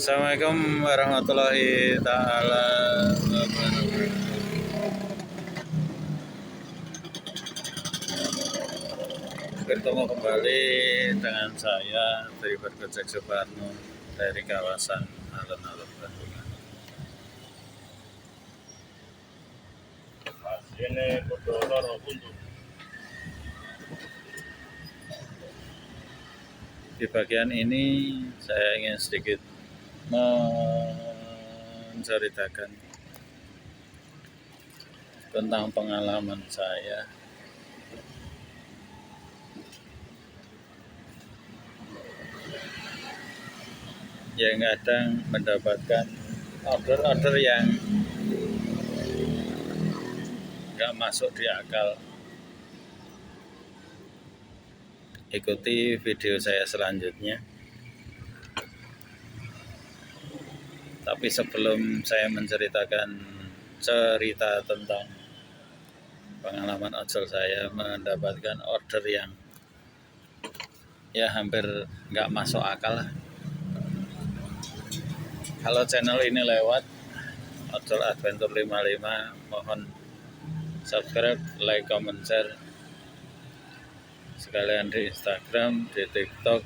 Assalamualaikum warahmatullahi taala wabarakatuh. Bertemu kembali dengan saya dari Bergojek Suparno dari kawasan alun-alun Bandung. Ini foto loro untuk Di bagian ini saya ingin sedikit menceritakan tentang pengalaman saya yang kadang mendapatkan order-order yang nggak masuk di akal. Ikuti video saya selanjutnya. Tapi sebelum saya menceritakan cerita tentang pengalaman ojol saya mendapatkan order yang ya hampir nggak masuk akal lah. Kalau channel ini lewat Ojol Adventure 55, mohon subscribe, like, comment, share sekalian di Instagram, di TikTok,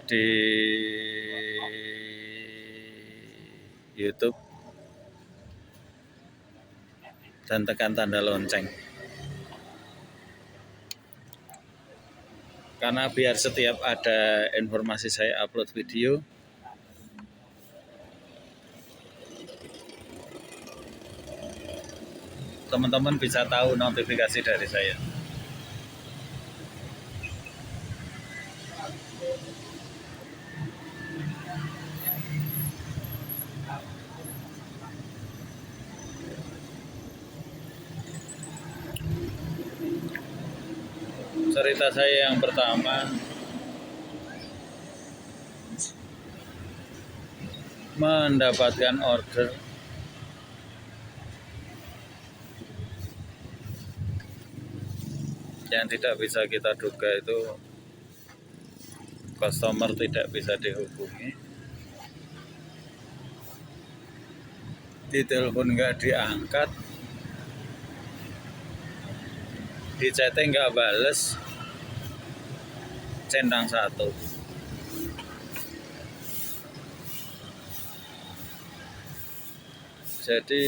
di YouTube, dan tekan tanda lonceng. Karena biar setiap ada informasi saya upload video, teman-teman bisa tahu notifikasi dari saya. Cerita saya yang pertama, mendapatkan order yang tidak bisa kita duga. Itu customer tidak bisa dihubungi, ditelepon nggak diangkat, di chatting nggak bales, centang satu. Jadi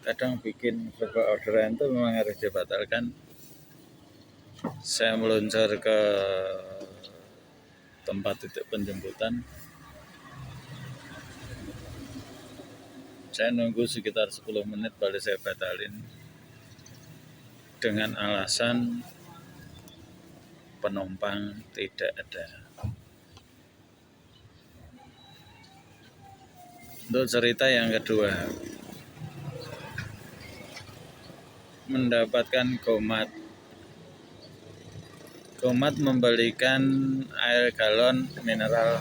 kadang bikin sebuah orderan itu memang harus dibatalkan. Saya meluncur ke tempat titik penjemputan. Saya nunggu sekitar 10 menit baru saya batalin dengan alasan penumpang tidak ada. Untuk cerita yang kedua, mendapatkan GoMart. GoMart membelikan air galon mineral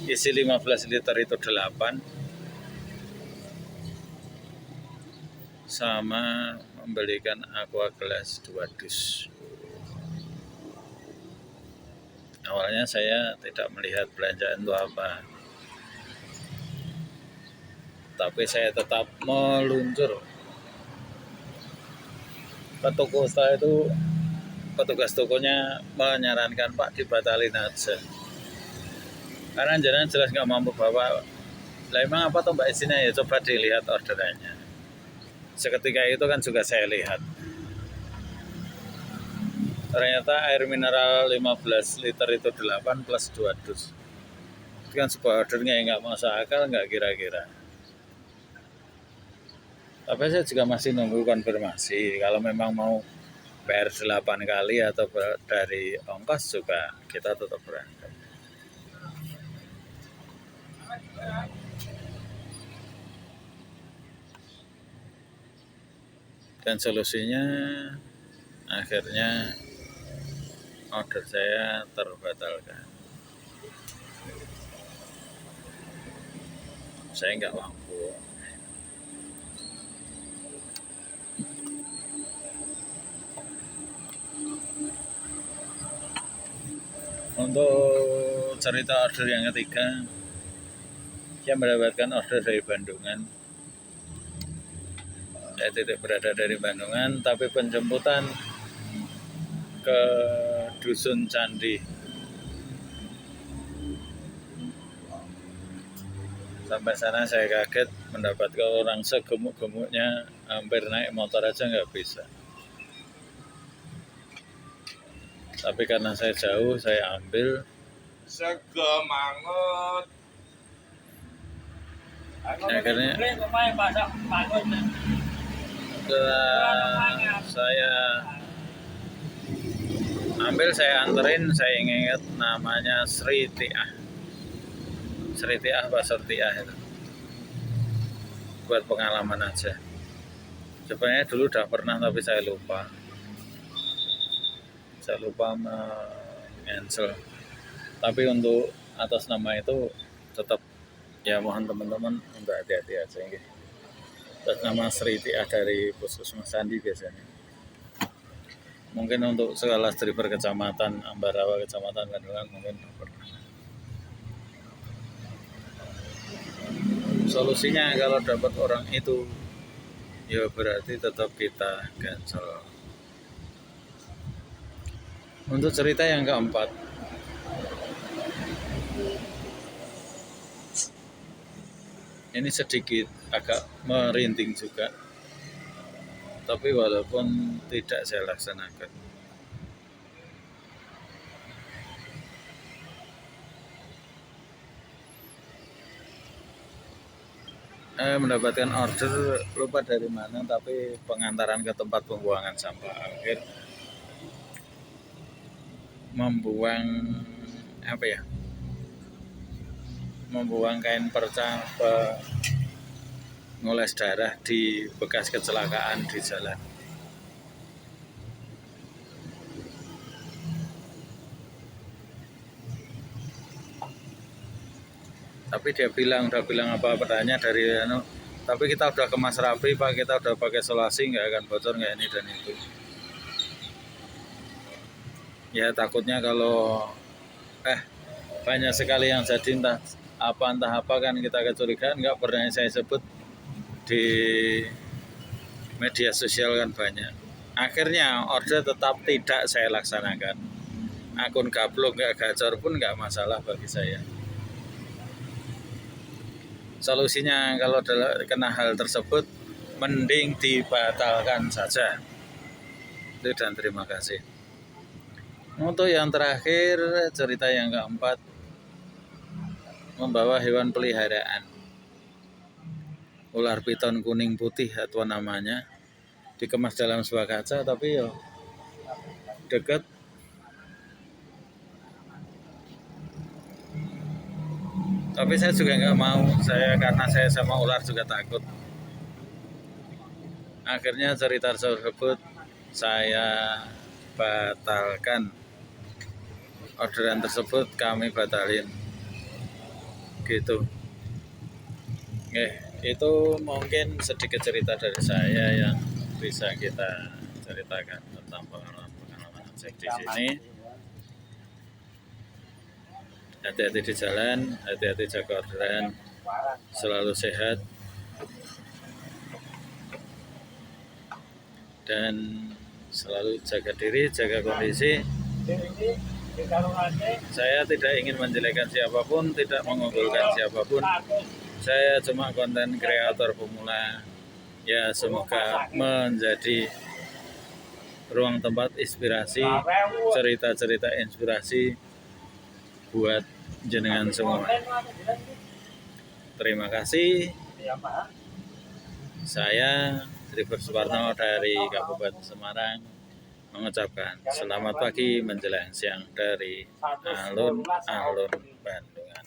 isi 15 liter itu 8, sama membelikan aqua gelas 2 dus. Awalnya saya tidak melihat belanjaan itu apa, tapi saya tetap meluncur ke toko. Setelah itu petugas tokonya menyarankan, Pak, dibatalin aja, karena jangan jelas nggak mampu bawa. Lah emang apa tuh Mbak isinya? Ya coba dilihat orderannya. Seketika itu kan juga saya lihat, ternyata air mineral 15 liter itu 8 plus 2 dus. Itu kan sebuah ordernya yang nggak masuk akal, nggak kira-kira. Tapi saya juga masih nunggu konfirmasi. Kalau memang mau bayar 8 kali atau dari ongkos juga kita tetap berangkat. Dan solusinya akhirnya order saya terbatalkan. Saya nggak mampu. Untuk cerita order yang ketiga, saya mendapatkan order dari Bandungan. Saya tidak berada dari Bandungan, tapi penjemputan ke Dusun Candi. Sampai sana saya kaget mendapatkan orang segemuk-gemuknya, hampir naik motor aja nggak bisa. Tapi karena saya jauh, saya ambil. Segemangut. Akhirnya setelah saya ambil, saya anterin, saya ingat namanya Sri Tiah Pak Surtiah itu, buat pengalaman aja. Sebenarnya dulu udah pernah tapi saya lupa cancel. Tapi untuk atas nama itu tetap ya mohon teman-teman untuk hati-hati aja ya. Atas nama Sri Tiah dari Puskesmas Candi biasanya. Mungkin untuk skala driver kecamatan Ambarawa, kecamatan Bandungan mungkin pernah. Solusinya kalau dapat orang itu ya berarti tetap kita cancel. Untuk cerita yang keempat, ini sedikit agak merinding juga, tapi walaupun tidak saya laksanakan. Mendapatkan order lupa dari mana, tapi pengantaran ke tempat pembuangan sampah. Akhir membuang kain perca ngoles darah di bekas kecelakaan di jalan. Tapi dia udah bilang apa pertanyaan dari tapi kita udah kemas rapi Pak, kita udah pakai isolasi, nggak akan bocor nggak ini dan itu. Ya takutnya kalau banyak sekali yang jadi entah apa kan kita kecurigaan, nggak pernah saya sebut di media sosial kan banyak. Akhirnya order tetap tidak saya laksanakan. Akun gablok nggak gacor pun nggak masalah bagi saya. Solusinya kalau kena hal tersebut mending dibatalkan saja. Itu dan terima kasih. Untuk yang terakhir, cerita yang keempat, membawa hewan peliharaan. Ular piton kuning putih atau namanya, dikemas dalam sebuah kaca tapi yo deket. Tapi saya juga nggak mau, karena saya sama ular juga takut. Akhirnya cerita tersebut saya batalkan. Orderan tersebut kami batalin. Gitu. Itu mungkin sedikit cerita dari saya yang bisa kita ceritakan tentang pengalaman ojek di sini. Hati-hati di jalan, hati-hati jaga orderan, selalu sehat, dan selalu jaga diri, jaga kondisi. Saya tidak ingin menjelekkan siapapun, tidak mengunggulkan siapapun. Saya cuma konten kreator pemula. Ya semoga menjadi ruang tempat inspirasi, cerita-cerita inspirasi buat jenengan semua. Terima kasih. Saya Driver Suparno dari Kabupaten Semarang mengucapkan selamat pagi menjelang siang dari alun-alun Bandungan.